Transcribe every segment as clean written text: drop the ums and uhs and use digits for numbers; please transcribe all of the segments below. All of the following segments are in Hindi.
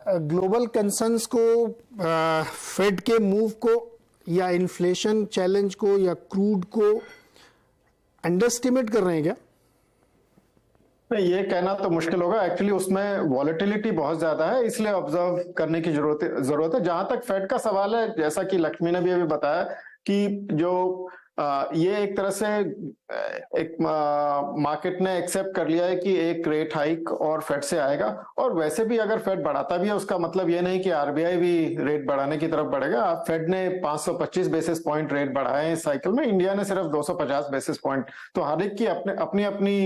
ग्लोबल कंसर्न्स को, फेड के मूव को, या इन्फ्लेशन चैलेंज को, या क्रूड को अंडरस्टिमेट कर रहे हैं क्या? नहीं, ये कहना तो मुश्किल होगा। एक्चुअली उसमें वॉलेटिलिटी बहुत ज्यादा है, इसलिए ऑब्जर्व करने की जरूरत है। जहां तक फेड का सवाल है, जैसा कि लक्ष्मी ने भी अभी बताया कि जो ये एक तरह से एक मार्केट ने एक्सेप्ट कर लिया है कि एक रेट हाइक और फेड से आएगा। और वैसे भी अगर फेड बढ़ाता भी है, उसका मतलब ये नहीं कि आरबीआई भी रेट बढ़ाने की तरफ बढ़ेगा। फेड ने 525 बेसिस पॉइंट रेट बढ़ाए हैं इस साइकिल में, इंडिया ने सिर्फ 250 बेसिस पॉइंट। तो हर एक की अपनी अपनी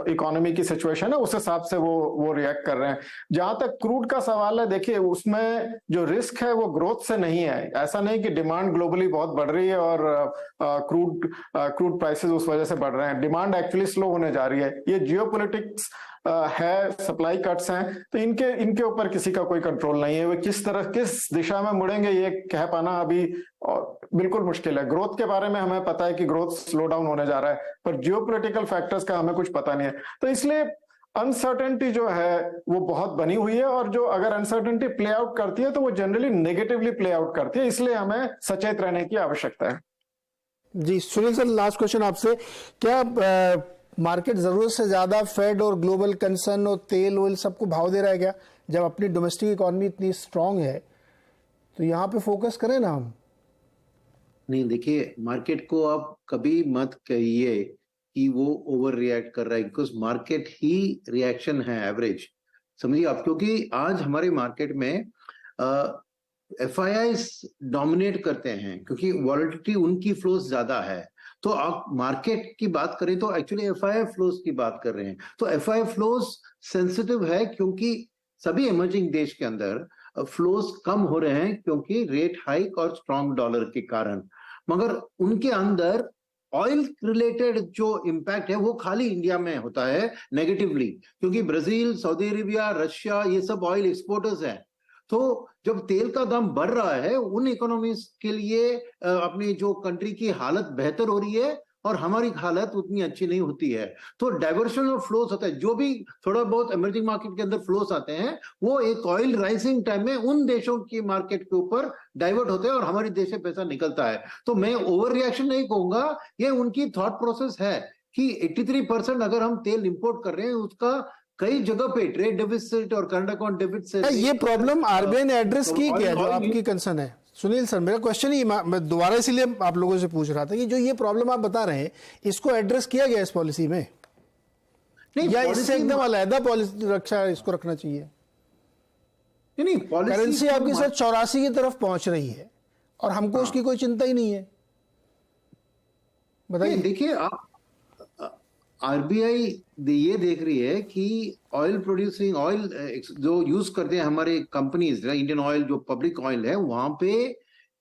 इकोनॉमी की सिचुएशन है, उस हिसाब से वो रिएक्ट कर रहे हैं। जहां तक क्रूड का सवाल है, देखिए उसमें जो रिस्क है वो ग्रोथ से नहीं है। ऐसा नहीं कि डिमांड ग्लोबली बहुत बढ़ रही है और क्रूड प्राइसेस उस वजह से बढ़ रहे हैं। डिमांड एक्चुअली स्लो होने जा रही है। ये जियोपॉलिटिक्स है, सप्लाई कट्स हैं, तो इनके ऊपर किसी का कोई कंट्रोल नहीं है। वो किस दिशा में मुड़ेंगे ये कह पाना अभी बिल्कुल मुश्किल है। ग्रोथ के बारे में हमें पता है कि ग्रोथ स्लो डाउन होने जा रहा है, पर जियोपॉलिटिकल फैक्टर्स का हमें कुछ पता नहीं है। तो इसलिए अनसर्टेनिटी जो है वो बहुत बनी हुई है, और जो अगर अनसर्टेनिटी प्ले आउट करती है तो वो जनरली नेगेटिवली प्ले आउट करती है। इसलिए हमें सचेत रहने की आवश्यकता है। जी सुनील सर, लास्ट क्वेश्चन आपसे, क्या मार्केट जरूरत से ज्यादा फेड और ग्लोबल कंसर्न और तेल ऑयल सबको भाव दे रहा है क्या? जब अपनी डोमेस्टिक इकोनॉमी इतनी स्ट्रांग है तो यहाँ पे फोकस करें ना हम। नहीं, देखिए मार्केट को आप कभी मत कहिए कि वो ओवर रिएक्ट कर रहा है, बिकॉज मार्केट ही रिएक्शन है एवरेज, समझिए आप। क्योंकि आज हमारे मार्केट में एफआईआईस डोमिनेट करते हैं, क्योंकि वॉलेटिलिटी उनकी फ्लोज ज्यादा है। तो आप मार्केट की बात करें तो एक्चुअली एफआईआई फ्लोज की बात कर रहे हैं। तो एफआईआई फ्लोज सेंसिटिव है, क्योंकि सभी इमर्जिंग देश के अंदर फ्लोज कम हो रहे हैं क्योंकि रेट हाइक और स्ट्रॉन्ग डॉलर के कारण। मगर उनके अंदर ऑयल रिलेटेड जो इंपैक्ट है वो खाली इंडिया में होता है नेगेटिवली, क्योंकि ब्राजील, सऊदी अरेबिया, रशिया, ये सब ऑयल एक्सपोर्टर्स हैं। तो जब तेल का दाम बढ़ रहा है, उन इकोनॉमीज के लिए अपनी जो कंट्री की हालत बेहतर हो रही है और हमारी हालत उतनी अच्छी नहीं होती है। तो डाइवर्शन ऑफ फ्लोस होता है। जो भी थोड़ा बहुत इमर्जिंग मार्केट के अंदर फ्लोस आते हैं, वो एक ऑयल राइजिंग टाइम में उन देशों की मार्केट के ऊपर डाइवर्ट होते हैं और हमारे देश से पैसा निकलता है। तो मैं ओवर रिएक्शन नहीं कहूंगा, ये उनकी थॉट प्रोसेस है कि 83% अगर हम तेल इंपोर्ट कर रहे हैं, उसका कई जगह पे ट्रेड डेफिसिट और करंट अकाउंट डेफिसिट से ये प्रॉब्लम आरबीआई ने एड्रेस की क्या, जो आपकी कंसर्न है? सुनील सर, मेरा क्वेश्चन ही, मैं दोबारा इसीलिए आप लोगों से पूछ रहा था कि जो ये प्रॉब्लम आप बता रहे हैं, इसको एड्रेस किया गया इस पॉलिसी में, या इससे एकदम अलहदा पॉलिसी रक्षा इसको रखना चाहिए? नहीं, करेंसी आपकी सर 84 की तरफ पहुंच रही है और हमको उसकी कोई चिंता ही नहीं है, बताइए। देखिए, आप आरबीआई ये देख रही है कि ऑयल प्रोड्यूसिंग, ऑयल जो यूज करते हैं हमारे कंपनीज, इंडियन ऑयल जो पब्लिक ऑयल है, वहां पे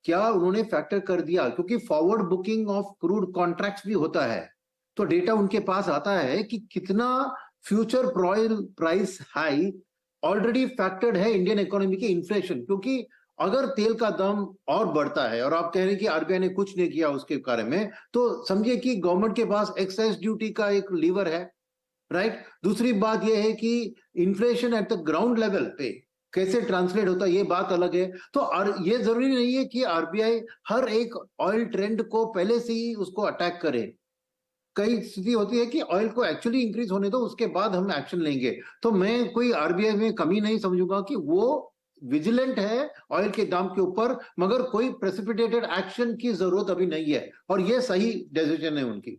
क्या उन्होंने फैक्टर कर दिया, क्योंकि forward booking of crude contracts भी होता है। तो डेटा उनके पास आता है कि कितना future oil price high already factored है इंडियन इकोनॉमी की इन्फ्लेशन। क्योंकि अगर तेल का दाम और बढ़ता है और आप कह रहे हैं कि आरबीआई ने कुछ नहीं किया उसके बारे में, तो समझिए कि गवर्नमेंट के पास एक्साइज ड्यूटी का एक लीवर है, राइट। दूसरी बात यह है कि inflation at the ground level पे कैसे ट्रांसलेट होता है, ये बात अलग है। तो ये जरूरी नहीं है कि आरबीआई हर एक ऑयल ट्रेंड को पहले से ही उसको अटैक करे। कई स्थिति होती है कि ऑयल को एक्चुअली इंक्रीज होने दो, उसके बाद हम एक्शन लेंगे। तो मैं कोई आरबीआई में कमी नहीं समझूंगा कि वो विजिलेंट है ऑयल के दाम के ऊपर, मगर कोई प्रेसिपिटेटेड एक्शन की जरूरत अभी नहीं है, और ये सही डिसीजन है उनकी।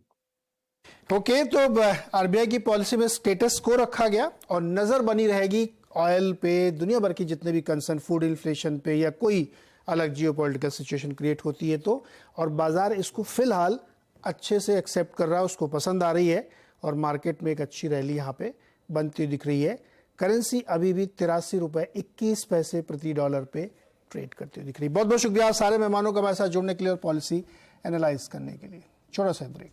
ओके, तो आरबीआई की पॉलिसी में स्टेटस को रखा गया और नजर बनी रहेगी ऑयल पे, दुनिया भर की जितने भी कंसर्न, फूड इन्फ्लेशन पे, या कोई अलग जियोपॉलिटिकल सिचुएशन क्रिएट होती है तो, और बाजार इसको फिलहाल अच्छे से एक्सेप्ट कर रहा है, उसको पसंद आ रही है, और मार्केट में एक अच्छी रैली यहाँ पे बनती हुई दिख रही है। करेंसी अभी भी 83 रुपए 21 पैसे प्रति डॉलर पे ट्रेड करती हुई दिख रही है। बहुत बहुत शुक्रिया सारे मेहमानों का हमारे साथ जुड़ने के लिए और पॉलिसी एनालाइज करने के लिए। छोटा सा ब्रेक।